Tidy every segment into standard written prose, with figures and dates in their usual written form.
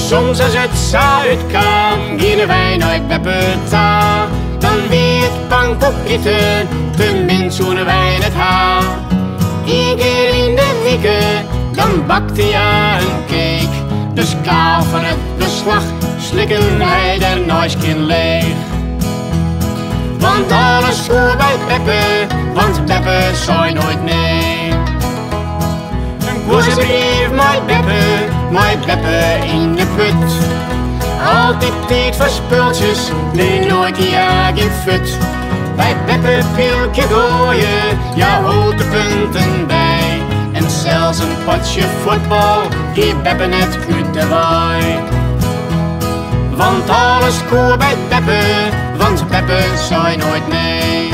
soms als het zuid kan, gingen wij naar Beppe ta. Dan wie het pannenkoeketen, tenminste zoenen wij het haar. Eén keer in de weken, dan bakte hij een cake. Dus kaal van het beslag, slikken hij der nooiskin leeg. Want alles goed bij Beppe, want Beppe zei nooit nee. Een koersbrief met Beppe in de put. Altijd tijd voor spultjes, nee nooit ja geen fut. Bij Beppe pilkje gooien, ja hoort de punten bij. En zelfs een potje voetbal, die Beppe net uit de waai. Want alles goed bij Beppe, want Beppe zei nooit nee.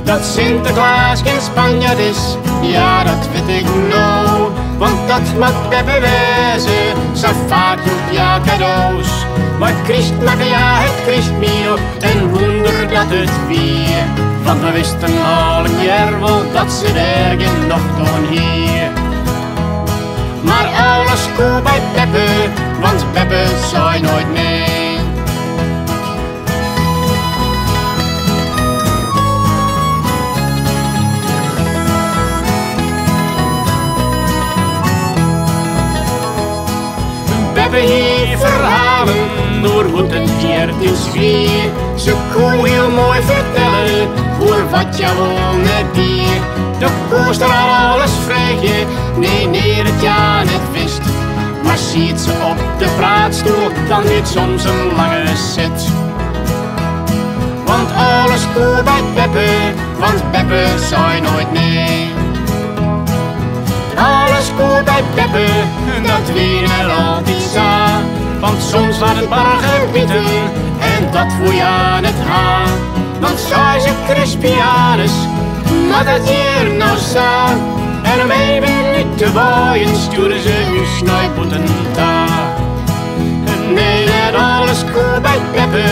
Dat Sinterklaas geen Spanjaard is, ja dat weet ik nou. Want dat mag Beppe wezen, zo vaak doet ja cadeaus. Maar Christ mag ja het Christmio, en wonder dat het weer. Want we wisten al een jaar wel dat ze ergens nog doen hier. Maar alles goed bij Beppe, want Beppe zei nooit nee. Beppe heeft verhalen door hoe het hier is weer. Ze kon heel mooi vertellen voor wat jou net dier. De koers er alles vrije, nee het ja net wist. Maar ziet ze op de praatstoel, dan niet soms een lange zit. Want alles goed bij Beppe, want Beppe zei nooit nee. Alles goed bij Beppe, dat weer er altijd za. Want soms waren het bargebieden en dat voel je aan het haar. Dan zei ze Crispianus, maar dat hier nou za. En om even niet te waaien stuurde ze uw snuipoeten daar. Nee, dat alles goed bij Beppe,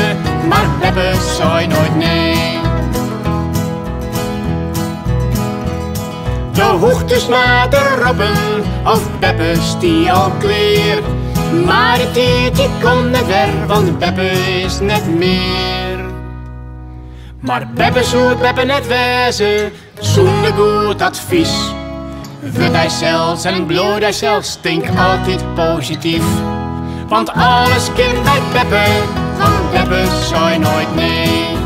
maar Beppe zei nooit nee. De hoogtes na de robben, of Beppe stie al kleer. Maar de tijd die komt net ver, want Beppe is net meer. Maar Beppe zou Beppe net wezen, zonder goed advies. Vut hij zelfs en bloed hij zelfs, denk altijd positief. Want alles kind bij Beppe, want Beppe zei nooit nee.